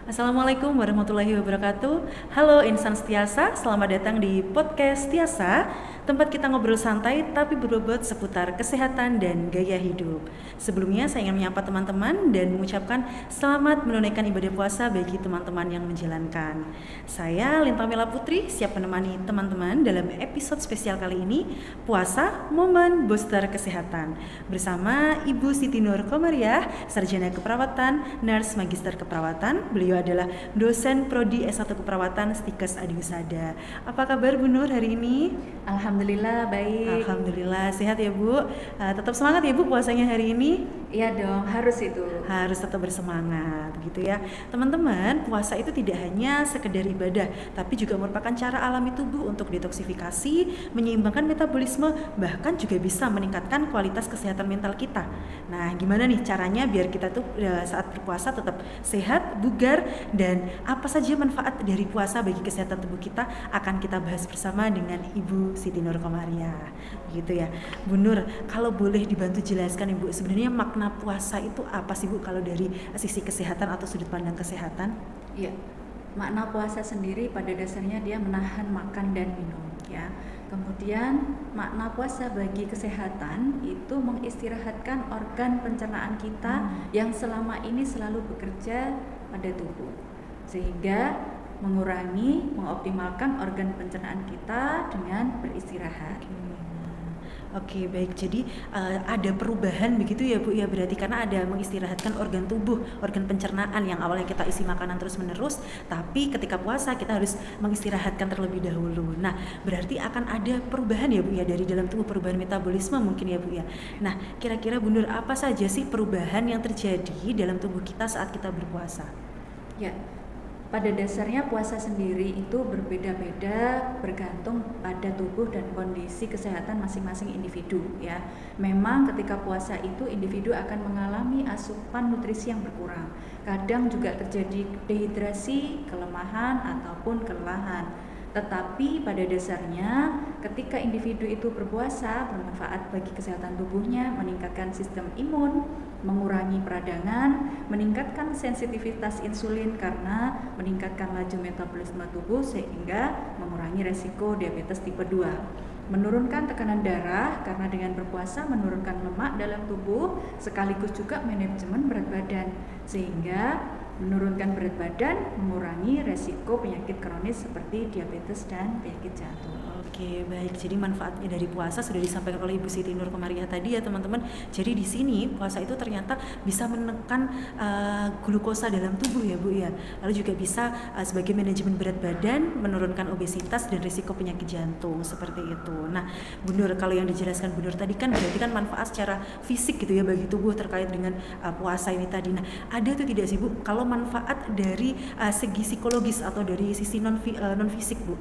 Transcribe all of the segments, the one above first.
Assalamualaikum warahmatullahi wabarakatuh. Halo insan setiasa, selamat datang di podcast Tiasa, tempat kita ngobrol santai tapi berbobot seputar kesehatan dan gaya hidup. Sebelumnya saya ingin menyapa teman-teman dan mengucapkan selamat menunaikan ibadah puasa bagi teman-teman yang menjalankan. Saya Linta Mela Putri, siap menemani teman-teman dalam episode spesial kali ini, Puasa Momen Booster Kesehatan. Bersama Ibu Siti Nur Komariah, Sarjana Keperawatan, Nurse Magister Keperawatan. Beliau adalah dosen Prodi S1 Keperawatan Stikes Adiwisada. Apa kabar Bu Nur hari ini? Alhamdulillah baik. Alhamdulillah sehat ya Bu. Tetap semangat ya Bu puasanya hari ini. Iya dong, harus itu. Harus tetap bersemangat gitu ya. Teman-teman, puasa itu tidak hanya sekedar ibadah, tapi juga merupakan cara alami tubuh untuk detoksifikasi, menyeimbangkan metabolisme, bahkan juga bisa meningkatkan kualitas kesehatan mental kita. Nah, gimana nih caranya biar kita tuh saat berpuasa tetap sehat, bugar, dan apa saja manfaat dari puasa bagi kesehatan tubuh kita akan kita bahas bersama dengan Ibu Siti Nur Komariah. Gitu ya. Bu Nur, kalau boleh dibantu jelaskan Ibu, sebenarnya makna puasa itu apa sih Bu kalau dari sisi kesehatan atau sudut pandang kesehatan? Iya. Makna puasa sendiri pada dasarnya dia menahan makan dan minum ya. Kemudian makna puasa bagi kesehatan itu mengistirahatkan organ pencernaan kita yang selama ini selalu bekerja pada tubuh, sehingga mengoptimalkan organ pencernaan kita dengan beristirahat. Oke, baik. Jadi ada perubahan begitu ya Bu ya, berarti karena ada mengistirahatkan organ tubuh, organ pencernaan yang awalnya kita isi makanan terus-menerus, tapi ketika puasa kita harus mengistirahatkan terlebih dahulu. Nah, berarti akan ada perubahan ya Bu ya dari dalam tubuh, perubahan metabolisme mungkin ya Bu ya. Nah, kira-kira Bu Nur, apa saja sih perubahan yang terjadi dalam tubuh kita saat kita berpuasa? Ya. Pada dasarnya puasa sendiri itu berbeda-beda bergantung pada tubuh dan kondisi kesehatan masing-masing individu ya. Memang ketika puasa itu individu akan mengalami asupan nutrisi yang berkurang. Kadang juga terjadi dehidrasi, kelemahan ataupun kelelahan. Tetapi pada dasarnya ketika individu itu berpuasa bermanfaat bagi kesehatan tubuhnya, meningkatkan sistem imun, mengurangi peradangan, meningkatkan sensitivitas insulin karena meningkatkan laju metabolisme tubuh sehingga mengurangi resiko diabetes tipe 2. Menurunkan tekanan darah karena dengan berpuasa menurunkan lemak dalam tubuh sekaligus juga manajemen berat badan sehingga menurunkan berat badan, mengurangi resiko penyakit kronis seperti diabetes dan penyakit jantung. Oke, baik. Jadi manfaatnya dari puasa sudah disampaikan oleh Ibu Siti Nur Komariah tadi ya teman-teman. Jadi di sini puasa itu ternyata bisa menekan glukosa dalam tubuh ya Bu ya. Lalu juga bisa sebagai manajemen berat badan, menurunkan obesitas dan risiko penyakit jantung seperti itu. Nah, Bu Nur, kalau yang dijelaskan Bu Nur tadi kan berarti kan manfaat secara fisik gitu ya bagi tubuh terkait dengan puasa ini tadi. Nah, ada tuh tidak sih Bu kalau manfaat dari segi psikologis atau dari sisi non fisik Bu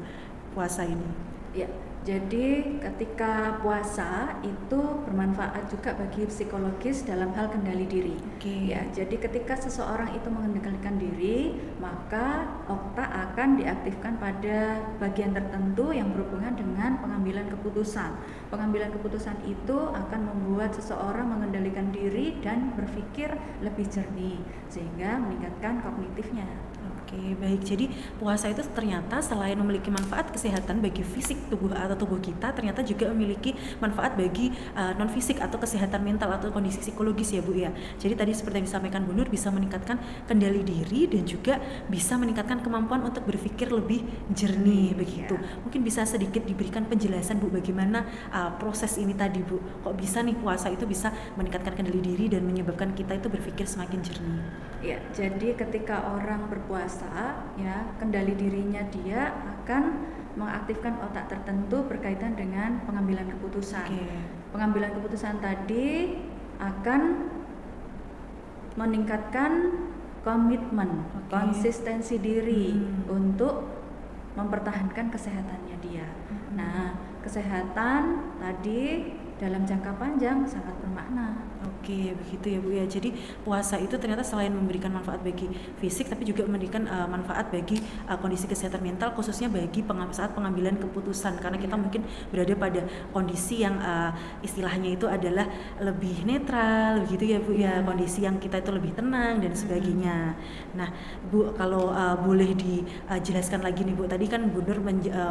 puasa ini? Ya, jadi ketika puasa itu bermanfaat juga bagi psikologis dalam hal kendali diri. Ya, jadi ketika seseorang itu mengendalikan diri, maka otak akan diaktifkan pada bagian tertentu yang berhubungan dengan pengambilan keputusan. Pengambilan keputusan itu akan membuat seseorang mengendalikan diri dan berpikir lebih jernih, sehingga meningkatkan kognitifnya. Oke, baik. Jadi puasa itu ternyata selain memiliki manfaat kesehatan bagi fisik tubuh atau tubuh kita, ternyata juga memiliki manfaat bagi non fisik atau kesehatan mental atau kondisi psikologis ya Bu ya. Jadi tadi seperti yang disampaikan Bu Nur, bisa meningkatkan kendali diri dan juga bisa meningkatkan kemampuan untuk berpikir lebih jernih begitu. Mungkin bisa sedikit diberikan penjelasan Bu bagaimana proses ini tadi Bu. Kok bisa nih puasa itu bisa meningkatkan kendali diri dan menyebabkan kita itu berpikir semakin jernih? Ya, jadi ketika orang berpuasa, ya kendali dirinya dia akan mengaktifkan otak tertentu berkaitan dengan pengambilan keputusan. Pengambilan keputusan tadi akan meningkatkan komitmen, konsistensi diri untuk mempertahankan kesehatannya dia. Nah, kesehatan tadi dalam jangka panjang sangat bermakna. Oke, begitu ya Bu ya. Jadi puasa itu ternyata selain memberikan manfaat bagi fisik, tapi juga memberikan manfaat bagi kondisi kesehatan mental, khususnya bagi saat pengambilan keputusan. Karena kita mungkin berada pada kondisi yang istilahnya itu adalah lebih netral, begitu ya Bu ya. Kondisi yang kita itu lebih tenang dan sebagainya. Nah Bu, kalau boleh dijelaskan lagi nih Bu, tadi kan Bu Nur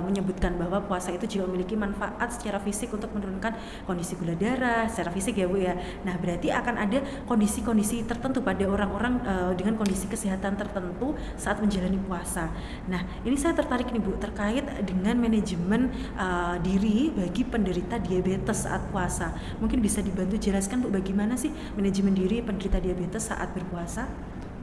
menyebutkan bahwa puasa itu juga memiliki manfaat secara fisik untuk menurunkan kondisi gula darah secara fisik ya Bu ya. Nah berarti akan ada kondisi-kondisi tertentu pada orang-orang dengan kondisi kesehatan tertentu saat menjalani puasa. Nah ini saya tertarik nih Bu terkait dengan manajemen diri bagi penderita diabetes saat puasa. Mungkin bisa dibantu jelaskan Bu bagaimana sih manajemen diri penderita diabetes saat berpuasa?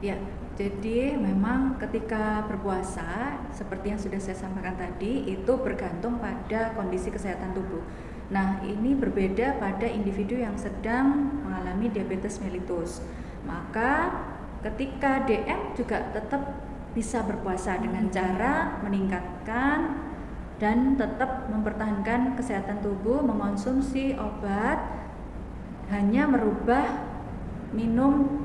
Ya, jadi memang ketika berpuasa seperti yang sudah saya sampaikan tadi itu bergantung pada kondisi kesehatan tubuh. Nah, ini berbeda pada individu yang sedang mengalami diabetes mellitus. Maka ketika DM juga tetap bisa berpuasa dengan cara meningkatkan dan tetap mempertahankan kesehatan tubuh, mengonsumsi obat, hanya merubah minum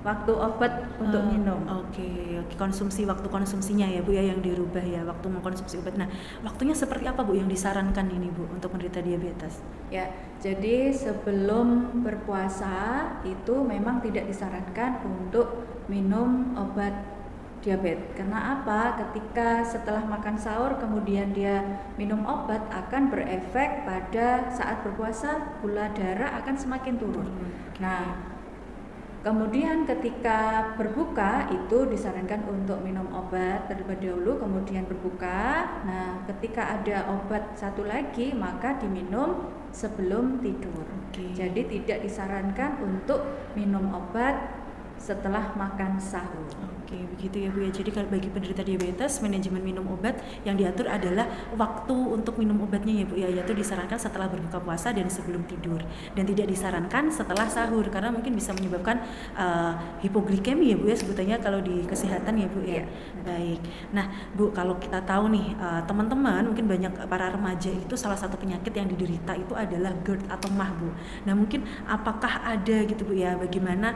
waktu obat untuk minum. Oke, konsumsi waktu konsumsinya ya Bu ya yang dirubah ya, waktu mengkonsumsi obat. Nah, waktunya seperti apa Bu yang disarankan ini Bu untuk penderita diabetes? Ya, jadi sebelum berpuasa itu memang tidak disarankan untuk minum obat diabetes. Karena apa? Ketika setelah makan sahur kemudian dia minum obat akan berefek pada saat berpuasa, gula darah akan semakin turun. Nah, kemudian ketika berbuka itu disarankan untuk minum obat terlebih dahulu kemudian berbuka. Nah, ketika ada obat satu lagi maka diminum sebelum tidur. Jadi tidak disarankan untuk minum obat setelah makan sahur. Oke, begitu ya Bu ya. Jadi kalau bagi penderita diabetes, manajemen minum obat yang diatur adalah waktu untuk minum obatnya ya Bu ya, yaitu disarankan setelah berbuka puasa dan sebelum tidur, dan tidak disarankan setelah sahur karena mungkin bisa menyebabkan hipoglikemi ya Bu ya sebutannya kalau di kesehatan ya Bu ya. Baik. Nah Bu, kalau kita tahu nih teman-teman mungkin banyak para remaja itu salah satu penyakit yang diderita itu adalah GERD atau MAH Bu. Nah mungkin apakah ada gitu Bu ya, bagaimana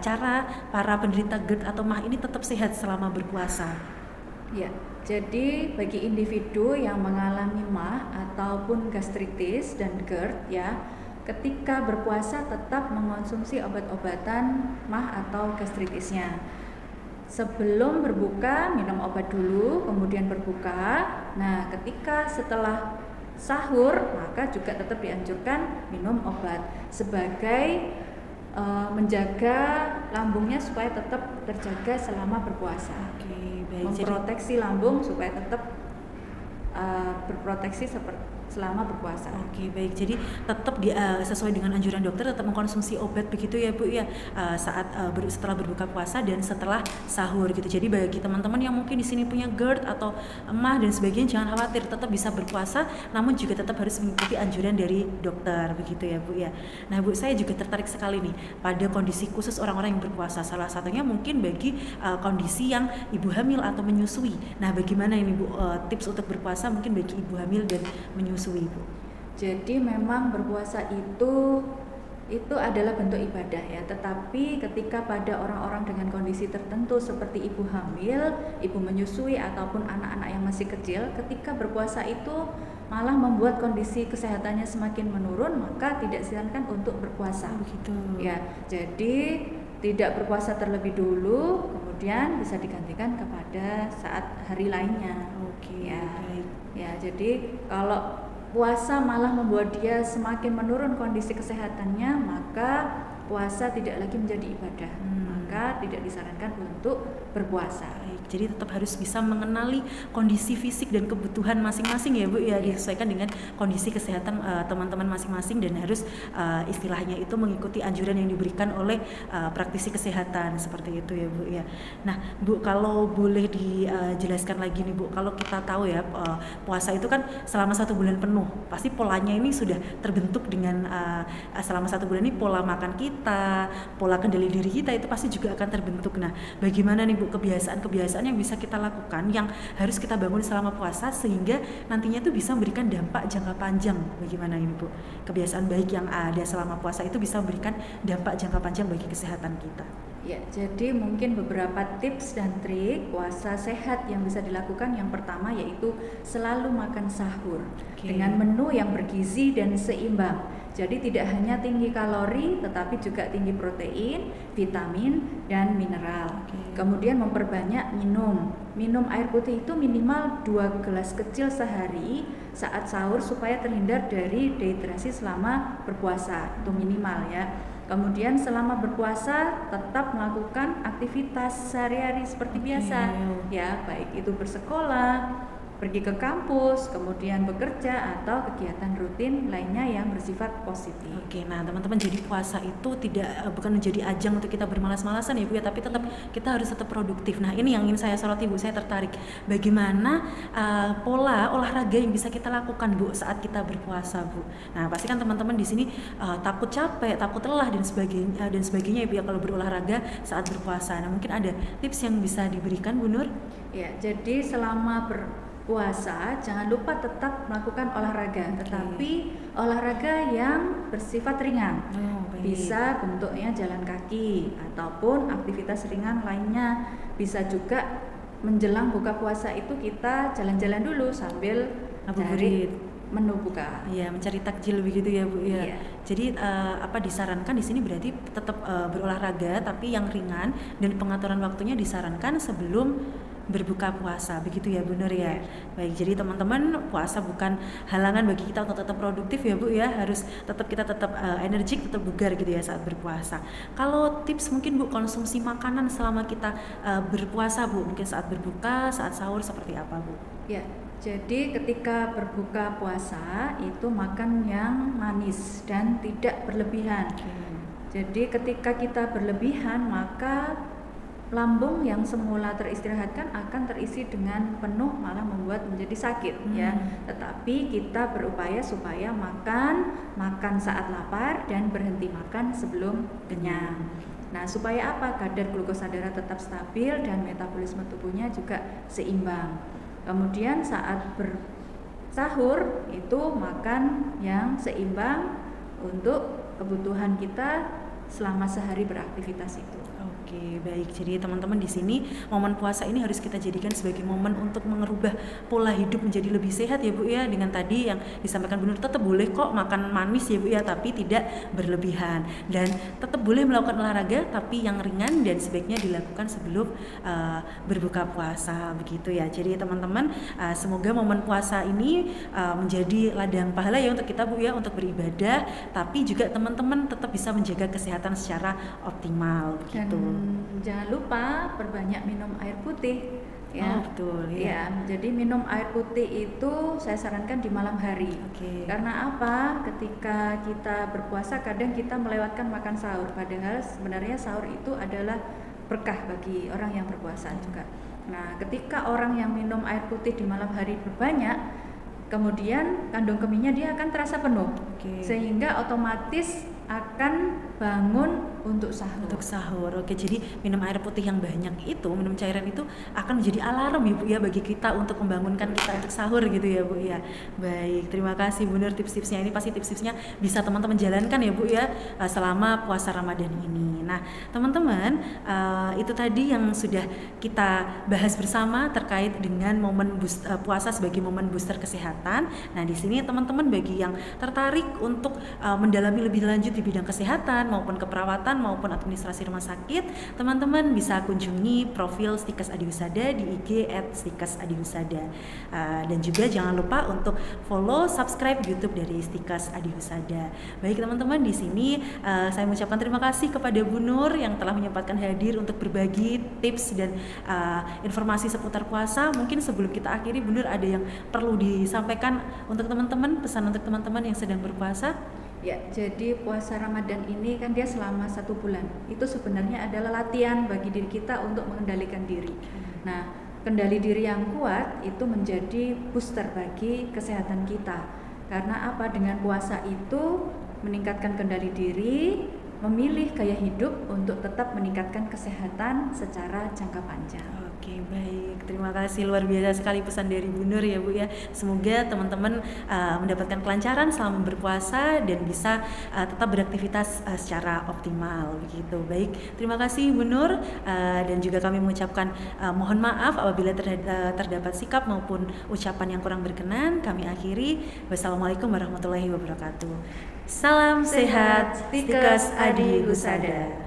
cara para penderita GERD atau MAH ini tetap sehat selama berpuasa? Ya, jadi bagi individu yang mengalami MAH ataupun gastritis dan GERD ya, ketika berpuasa tetap mengonsumsi obat-obatan MAH atau gastritisnya. Sebelum berbuka minum obat dulu, kemudian berbuka. Nah, ketika setelah sahur maka juga tetap dianjurkan minum obat sebagai menjaga lambungnya supaya tetap terjaga selama berpuasa. Oke, baik. Memproteksi lambung supaya tetap berproteksi selama berpuasa. Oke, baik. Jadi tetap sesuai dengan anjuran dokter tetap mengkonsumsi obat begitu ya Bu ya, saat setelah berbuka puasa dan setelah sahur gitu. Jadi bagi teman-teman yang mungkin di sini punya GERD atau MAH dan sebagainya jangan khawatir, tetap bisa berpuasa namun juga tetap harus mengikuti anjuran dari dokter begitu ya Bu ya. Nah Bu, saya juga tertarik sekali nih pada kondisi khusus orang-orang yang berpuasa. Salah satunya mungkin bagi kondisi yang ibu hamil atau menyusui. Nah, bagaimana ini Bu tips untuk berpuasa mungkin bagi ibu hamil dan menyusui Bu? Jadi memang berpuasa itu adalah bentuk ibadah ya, tetapi ketika pada orang-orang dengan kondisi tertentu seperti ibu hamil, ibu menyusui ataupun anak-anak yang masih kecil, ketika berpuasa itu malah membuat kondisi kesehatannya semakin menurun, maka tidak disarankan untuk berpuasa. Begitu. Ya, jadi tidak berpuasa terlebih dulu, kemudian bisa digantikan kepada saat hari lainnya. Oke, Ya, baik. ya. Jadi kalau puasa malah membuat dia semakin menurun kondisi kesehatannya, maka puasa tidak lagi menjadi ibadah. Maka tidak disarankan untuk berpuasa. Baik, jadi tetap harus bisa mengenali kondisi fisik dan kebutuhan masing-masing ya Bu ya, disesuaikan dengan kondisi kesehatan teman-teman masing-masing dan harus istilahnya itu mengikuti anjuran yang diberikan oleh praktisi kesehatan seperti itu ya Bu ya. Nah Bu, kalau boleh dijelaskan lagi nih Bu, kalau kita tahu ya puasa itu kan selama 1 bulan penuh, pasti polanya ini sudah terbentuk dengan selama 1 bulan ini pola makan kita, pola kendali diri kita itu pasti juga akan terbentuk. Nah, bagaimana nih Bu kebiasaan-kebiasaan yang bisa kita lakukan, yang harus kita bangun selama puasa sehingga nantinya itu bisa memberikan dampak jangka panjang? Bagaimana ini Bu? Kebiasaan baik yang ada selama puasa itu bisa memberikan dampak jangka panjang bagi kesehatan kita. Ya, jadi mungkin beberapa tips dan trik puasa sehat yang bisa dilakukan. Yang pertama yaitu selalu makan sahur dengan menu yang bergizi dan seimbang. Jadi tidak hanya tinggi kalori tetapi juga tinggi protein, vitamin, dan mineral. Kemudian memperbanyak minum air putih itu minimal 2 gelas kecil sehari saat sahur supaya terhindar dari dehidrasi selama berpuasa, itu minimal ya. Kemudian selama berpuasa tetap melakukan aktivitas sehari-hari seperti biasa ya, baik itu bersekolah, pergi ke kampus, kemudian bekerja atau kegiatan rutin lainnya yang bersifat positif. Oke, nah teman-teman, jadi puasa itu bukan menjadi ajang untuk kita bermalas-malasan ya Bu ya, tapi kita harus tetap produktif. Nah, ini yang ingin saya soroti Bu, saya tertarik. Bagaimana pola olahraga yang bisa kita lakukan Bu saat kita berpuasa Bu? Nah, pasti kan teman-teman di sini takut capek, takut lelah dan sebagainya ya Bu ya kalau berolahraga saat berpuasa. Nah, mungkin ada tips yang bisa diberikan Bu Nur? Ya, jadi selama puasa jangan lupa tetap melakukan olahraga, tetapi olahraga yang bersifat ringan. Bisa bentuknya jalan kaki ataupun aktivitas ringan lainnya. Bisa juga menjelang buka puasa itu kita jalan-jalan dulu sambil cari menu buka. Iya, mencari takjil begitu ya Bu ya. Iya. Jadi disarankan di sini berarti tetap berolahraga tapi yang ringan, dan pengaturan waktunya disarankan sebelum berbuka puasa, begitu ya Bu Nur ya. Baik, jadi teman-teman, puasa bukan halangan bagi kita untuk tetap produktif ya Bu ya. Kita tetap energik, tetap bugar gitu ya saat berpuasa. Kalau tips mungkin Bu, konsumsi makanan selama kita berpuasa Bu, mungkin saat berbuka, saat sahur seperti apa Bu? Ya, jadi ketika berbuka puasa itu makan yang manis dan tidak berlebihan. Jadi ketika kita berlebihan maka lambung yang semula teristirahatkan akan terisi dengan penuh, malah membuat menjadi sakit ya. Tetapi kita berupaya supaya makan saat lapar dan berhenti makan sebelum kenyang. Nah, supaya apa? Kadar glukosa darah tetap stabil dan metabolisme tubuhnya juga seimbang. Kemudian saat bersahur itu makan yang seimbang untuk kebutuhan kita selama sehari beraktivitas itu. Oke, baik. Jadi teman-teman di sini momen puasa ini harus kita jadikan sebagai momen untuk merubah pola hidup menjadi lebih sehat ya Bu ya. Dengan tadi yang disampaikan Bu Nur, tetap boleh kok makan manis ya Bu ya, tapi tidak berlebihan. Dan tetap boleh melakukan olahraga tapi yang ringan dan sebaiknya dilakukan sebelum berbuka puasa begitu ya. Jadi teman-teman, semoga momen puasa ini menjadi ladang pahala ya untuk kita Bu ya, untuk beribadah, tapi juga teman-teman tetap bisa menjaga kesehatan secara optimal begitu. Jangan lupa perbanyak minum air putih ya. Betul ya. Jadi minum air putih itu saya sarankan di malam hari. Karena apa? Ketika kita berpuasa kadang kita melewatkan makan sahur, padahal sebenarnya sahur itu adalah berkah bagi orang yang berpuasa juga. Nah, ketika orang yang minum air putih di malam hari berbanyak, kemudian kandung kemihnya dia akan terasa penuh, sehingga otomatis akan bangun untuk sahur. Oke, jadi minum air putih yang banyak itu, minum cairan itu akan menjadi alarm ya Bu ya bagi kita untuk membangunkan kita untuk sahur gitu ya Bu ya. Baik, terima kasih Bu Nur tips-tipsnya. Ini pasti tips-tipsnya bisa teman-teman jalankan ya Bu ya selama puasa Ramadan ini. Nah, teman-teman, itu tadi yang sudah kita bahas bersama terkait dengan momen puasa sebagai momen booster kesehatan. Nah, di sini teman-teman bagi yang tertarik untuk mendalami lebih lanjut di bidang kesehatan maupun keperawatan maupun administrasi rumah sakit, teman-teman bisa kunjungi profil Stikas Adiwisada di IG @stikasadiwisada. Dan juga jangan lupa untuk follow, subscribe YouTube dari Stikas Adiwisada. Baik teman-teman, di sini saya mengucapkan terima kasih kepada Bu Nur yang telah menyempatkan hadir untuk berbagi tips dan informasi seputar puasa. Mungkin sebelum kita akhiri, Bu Nur ada yang perlu disampaikan untuk teman-teman, pesan untuk teman-teman yang sedang berpuasa? Ya, jadi puasa Ramadan ini kan dia selama 1 bulan. Itu sebenarnya adalah latihan bagi diri kita untuk mengendalikan diri. Nah, kendali diri yang kuat itu menjadi booster bagi kesehatan kita. Karena apa? Dengan puasa itu meningkatkan kendali diri, memilih gaya hidup untuk tetap meningkatkan kesehatan secara jangka panjang. Oke, baik. Terima kasih, luar biasa sekali pesan dari Bu Nur ya Bu ya. Semoga teman-teman mendapatkan kelancaran selama berpuasa dan bisa tetap beraktivitas secara optimal begitu. Baik, terima kasih Bu Nur dan juga kami mengucapkan mohon maaf apabila terdapat sikap maupun ucapan yang kurang berkenan. Kami akhiri. Wassalamualaikum warahmatullahi wabarakatuh. Salam sehat, Stikes Adi Husada.